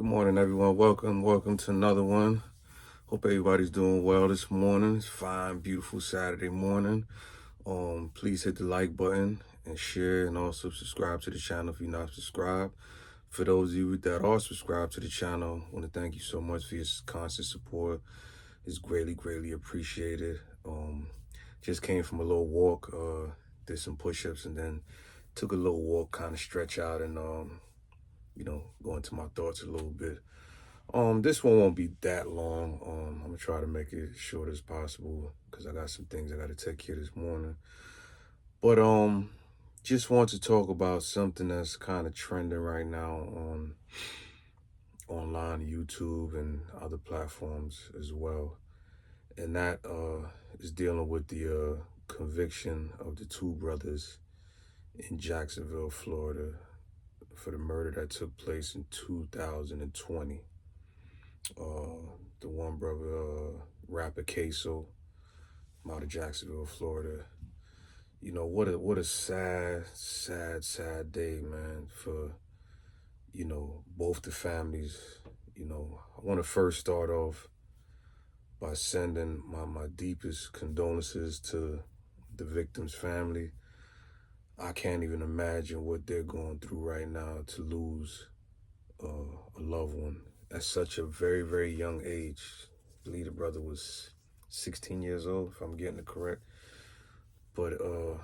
Good morning, everyone. Welcome to another one. Hope everybody's doing well this morning. It's fine, beautiful Saturday morning. Please hit the like button and share, and also subscribe to the channel if you're not subscribed. For those of you that are subscribed to the channel, I want to thank you so much for your constant support. It's greatly appreciated. Just came from a little walk, did some push-ups, and then took a little walk, kind of stretch out, and go into my thoughts a little bit. This one won't be that long. I'm gonna try to make it as short as possible because I got some things I gotta take care of this morning. But just want to talk about something that's kind of trending right now on online, YouTube, and other platforms as well. And that is dealing with the conviction of the two brothers in Jacksonville, Florida, for the murder that took place in 2020. The one brother, rapper Queso, out of Jacksonville, Florida. You know, what a sad day, man, for, both the families. I want to first start off by sending my deepest condolences to the victim's family. I can't even imagine what they're going through right now to lose a loved one at such a very young age. I believe the brother was 16 years old, if I'm getting it correct. But a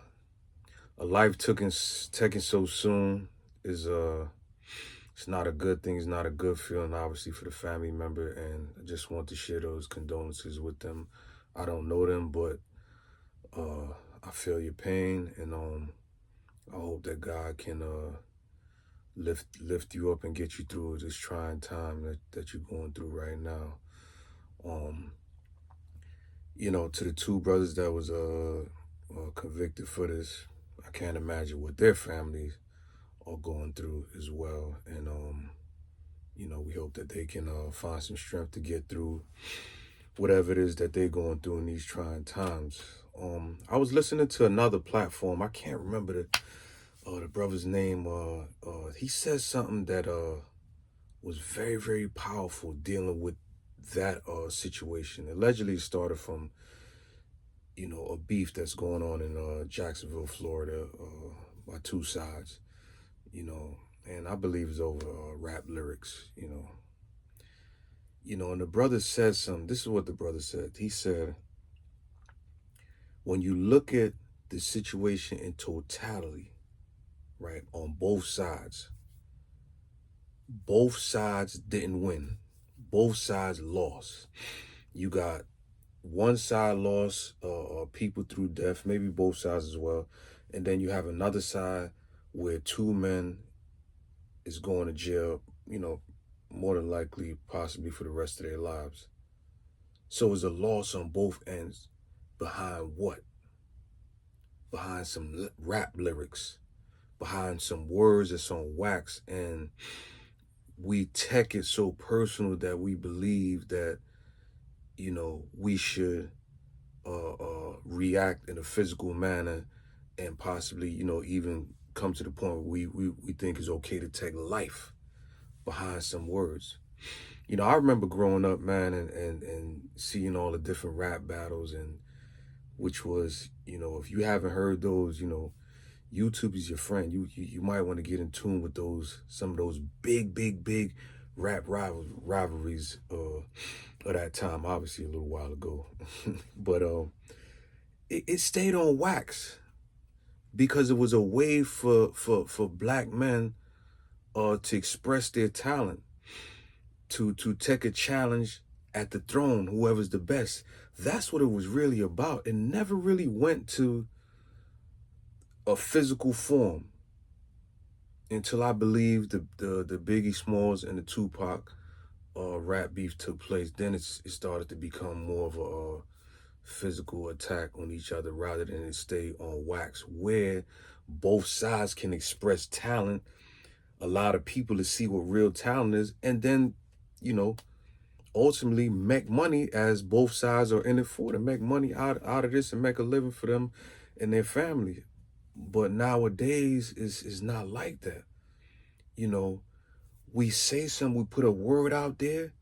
life taken so soon is it's not a good thing. It's not a good feeling, obviously, for the family member. And I just want to share those condolences with them. I don't know them, but I feel your pain, and I hope that God can lift you up and get you through this trying time that you're going through right now. To the two brothers that was convicted for this, I can't imagine what their families are going through as well. And we hope that they can find some strength to get through whatever it is that they're going through in these trying times. I was listening to another platform. I can't remember the brother's name. He said something that was very powerful dealing with that situation. Allegedly it started from, a beef that's going on in Jacksonville, Florida, by two sides, and I believe it's over rap lyrics, and the brother said something. This is what the brother said. He said, when you look at the situation in totality, right, on both sides didn't win. Both sides lost. You got one side lost people through death, maybe both sides as well. And then you have another side where two men is going to jail, more than likely, possibly for the rest of their lives. So it's a loss on both ends. Behind what? Behind some rap lyrics, behind some words that's on wax, and we take it so personal that we believe that, we should react in a physical manner, and possibly, even come to the point where we think it's okay to take life behind some words. I remember growing up, man, and seeing all the different rap battles, and which was, if you haven't heard those, YouTube is your friend. You might want to get in tune with some of those big rap rivalries of that time, obviously a little while ago. But it stayed on wax because it was a way for black men to express their talent, to take a challenge at the throne, whoever's the best. That's what it was really about. It never really went to a physical form until I believe the Biggie Smalls and the Tupac rap beef took place. Then it started to become more of a physical attack on each other rather than it stay on wax, where both sides can express talent, allow the people to see what real talent is, and then, ultimately make money, as both sides are in it for, to make money out of this and make a living for them and their family. But nowadays is not like that. we say something, we put a word out there,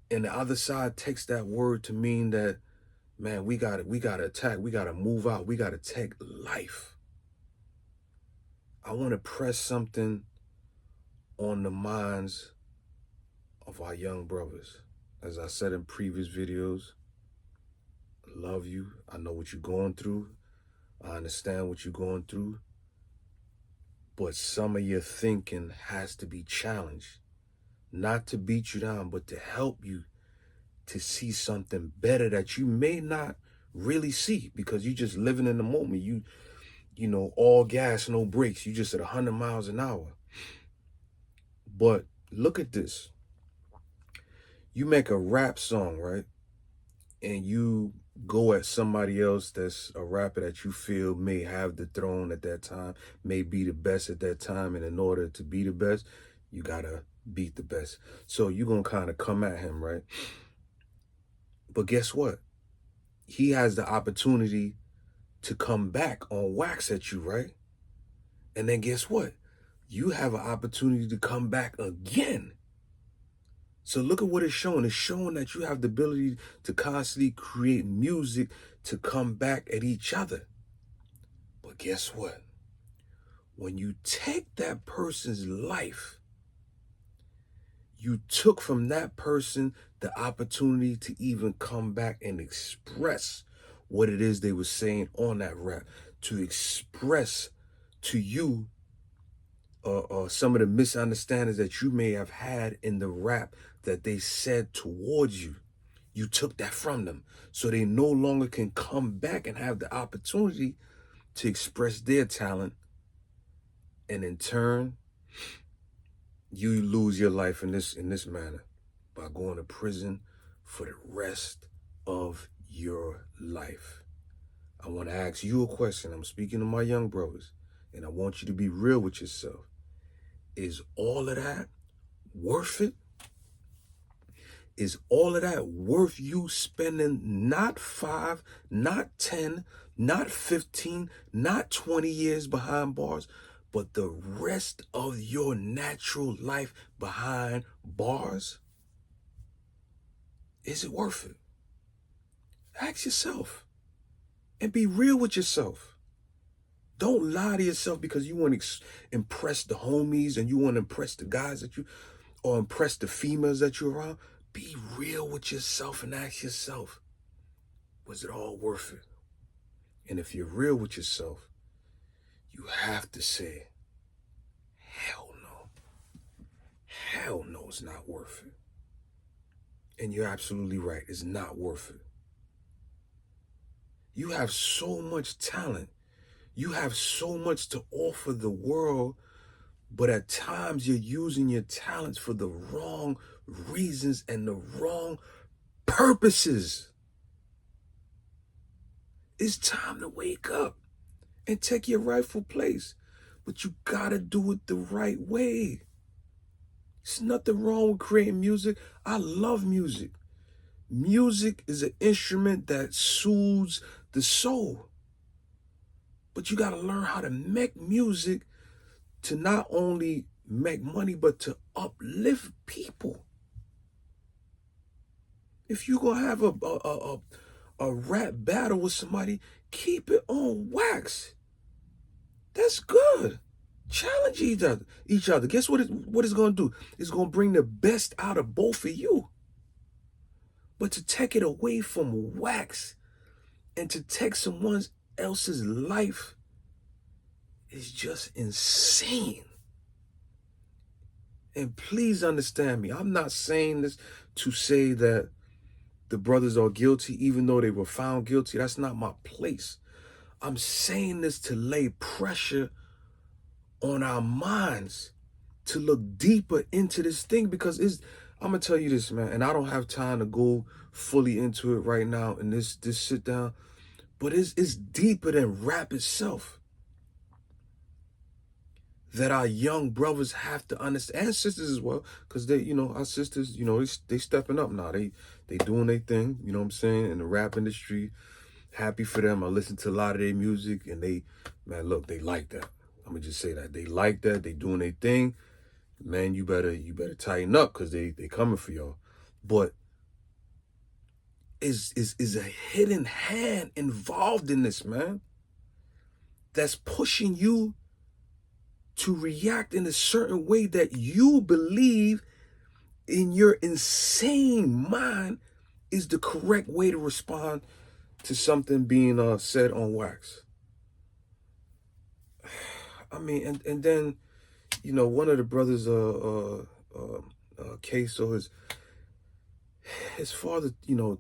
and the other side takes that word to mean that, man, we gotta attack, we gotta move out, we gotta take life. I want to press something on the minds of our young brothers. As I said in previous videos, I love you. I know what you're going through. I understand what you're going through. But some of your thinking has to be challenged. Not to beat you down, but to help you to see something better that you may not really see because you're just living in the moment. You know, all gas, no brakes. You just at 100 miles an hour. But look at this. You make a rap song, right? And you go at somebody else that's a rapper that you feel may have the throne at that time, may be the best at that time. And in order to be the best, you gotta beat the best. So you're gonna kind of come at him, right? But guess what? He has the opportunity to come back on wax at you, right? And then guess what? You have an opportunity to come back again. So look at what it's showing. It's showing that you have the ability to constantly create music to come back at each other. But guess what? When you take that person's life, you took from that person the opportunity to even come back and express what it is they were saying on that rap, to express to you some of the misunderstandings that you may have had in the rap that they said towards you. You took that from them, so they no longer can come back and have the opportunity to express their talent. And in turn, you lose your life in this manner by going to prison for the rest of your life. I want to ask you a question. I'm speaking to my young brothers, and I want you to be real with yourself. Is all of that worth it? Is all of that worth you spending not 5, not 10, not 15, not 20 years behind bars, but the rest of your natural life behind bars? Is it worth it? Ask yourself and be real with yourself. Don't lie to yourself because you want to impress the homies and you want to impress the guys that you, or impress the females that you're around. Be real with yourself and ask yourself, was it all worth it? And if you're real with yourself, you have to say, hell no. Hell no, it's not worth it. And you're absolutely right, it's not worth it. You have so much talent. You have so much to offer the world, but at times you're using your talents for the wrong reasons and the wrong purposes. It's time to wake up and take your rightful place. But you gotta do it the right way. There's nothing wrong with creating music. I love music. Music is an instrument that soothes the soul. But you gotta learn how to make music to not only make money, but to uplift people. If you're gonna have a rap battle with somebody, keep it on wax. That's good. Challenge each other. Guess what it's gonna do? It's gonna bring the best out of both of you. But to take it away from wax and to take someone else's life is just insane. And please understand me. I'm not saying this to say that the brothers are guilty, even though they were found guilty. That's not my place. I'm saying this to lay pressure on our minds to look deeper into this thing, because I'm gonna tell you this, man, and I don't have time to go fully into it right now in this sit down, but it's deeper than rap itself. That our young brothers have to understand, and sisters as well, because they, you know, our sisters, you know, they stepping up now. They doing their thing, you know what I'm saying, in the rap industry. Happy for them. I listen to a lot of their music, and man, look, they like that. I'm gonna just say that. They like that. They doing their thing. man, you better tighten up because they coming for y'all. But is a hidden hand involved in this, man, that's pushing you to react in a certain way that you believe in your insane mind is the correct way to respond to something being said on wax. I mean, and then, you know, one of the brothers, Queso, his father, you know,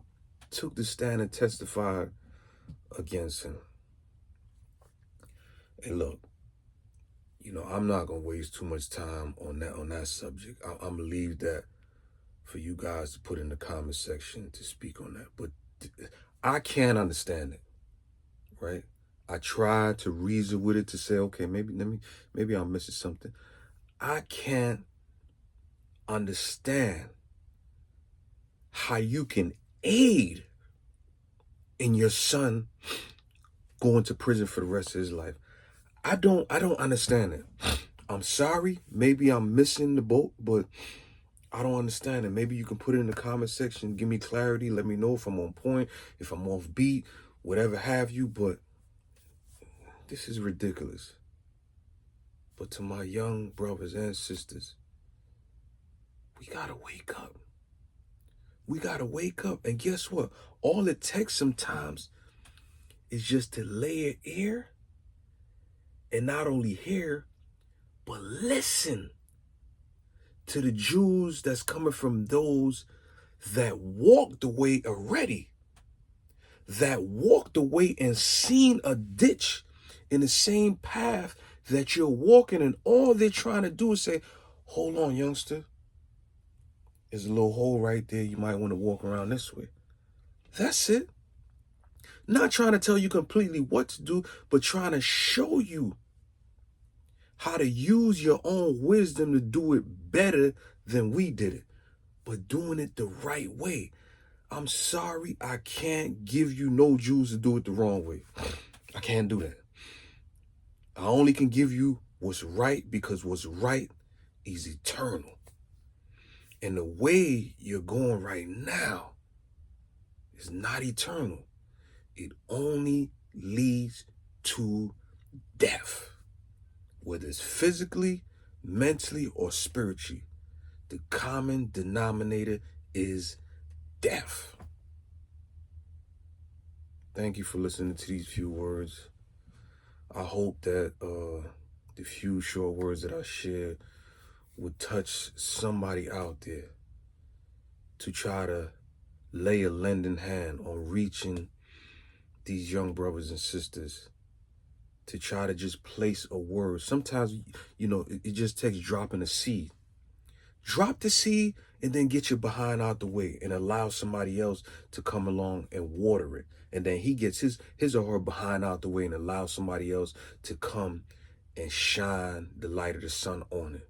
took the stand and testified against him. And look, you know, I'm not gonna waste too much time on that subject. I'm gonna leave that for you guys to put in the comment section to speak on that. But I can't understand it, right? I tried to reason with it to say, okay, maybe I'm missing something. I can't understand how you can aid in your son going to prison for the rest of his life. I don't understand it. I'm sorry, maybe I'm missing the boat, but I don't understand it. Maybe you can put it in the comment section, give me clarity, let me know if I'm on point, if I'm off beat, whatever have you, but this is ridiculous. But to my young brothers and sisters, we gotta wake up. We gotta wake up. And guess what? All it takes sometimes is just to lay an ear, and not only hear, but listen to the Jews that's coming from those that walked away already, that walked away and seen a ditch in the same path that you're walking, and all they're trying to do is say, hold on, youngster, there's a little hole right there, you might want to walk around this way. That's it. Not trying to tell you completely what to do, but trying to show you how to use your own wisdom to do it better than we did it, but doing it the right way. I'm sorry, I can't give you no Jews to do it the wrong way. I can't do that. I only can give you what's right, because what's right is eternal. And the way you're going right now is not eternal. It only leads to death. Whether it's physically, mentally, or spiritually, the common denominator is death. Thank you for listening to these few words. I hope that the few short words that I shared would touch somebody out there to try to lay a lending hand on reaching these young brothers and sisters, to try to just place a word. Sometimes, you know, it just takes dropping a seed. Drop the seed and then get your behind out the way and allow somebody else to come along and water it. And then he gets his or her behind out the way and allows somebody else to come and shine the light of the sun on it.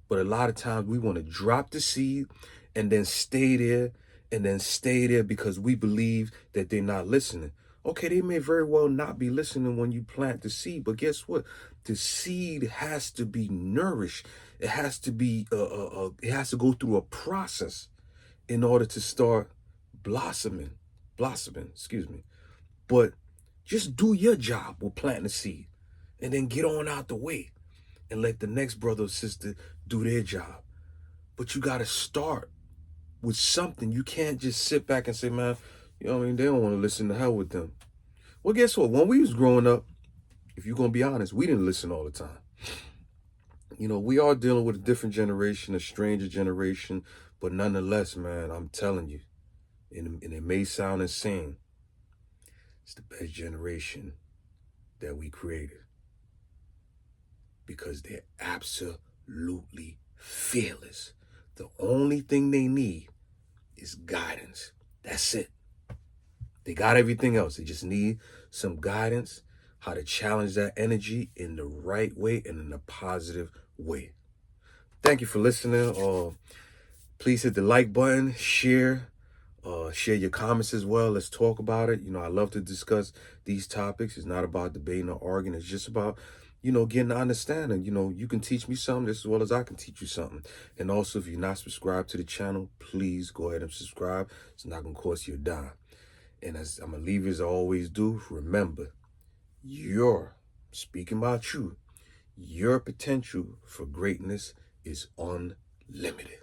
But a lot of times we want to drop the seed and then stay there because we believe that they're not listening. Okay, they may very well not be listening when you plant the seed, but guess what? The seed has to be nourished. It has to be, it has to go through a process in order to start blossoming, excuse me. But just do your job with planting the seed and then get on out the way and let the next brother or sister do their job. But you got to start with something. You can't just sit back and say, man, you know what I mean? They don't want to listen, to hell with them. Well, guess what? When we was growing up, if you're going to be honest, we didn't listen all the time. You know, we are dealing with a different generation, a stranger generation, but nonetheless, man, I'm telling you, and it may sound insane, it's the best generation that we created, because they're absolutely fearless. The only thing they need is guidance. That's it. They got everything else. They just need some guidance, how to challenge that energy in the right way and in a positive way. Thank you for listening. Please hit the like button, share your comments as well. Let's talk about it. You know, I love to discuss these topics. It's not about debating or arguing. It's just about getting to understanding. You can teach me something just as well as I can teach you something. And also, if you're not subscribed to the channel, please go ahead and subscribe. It's not going to cost you a dime. And as I'm going to leave you as I always do, remember, speaking about you, your potential for greatness is unlimited.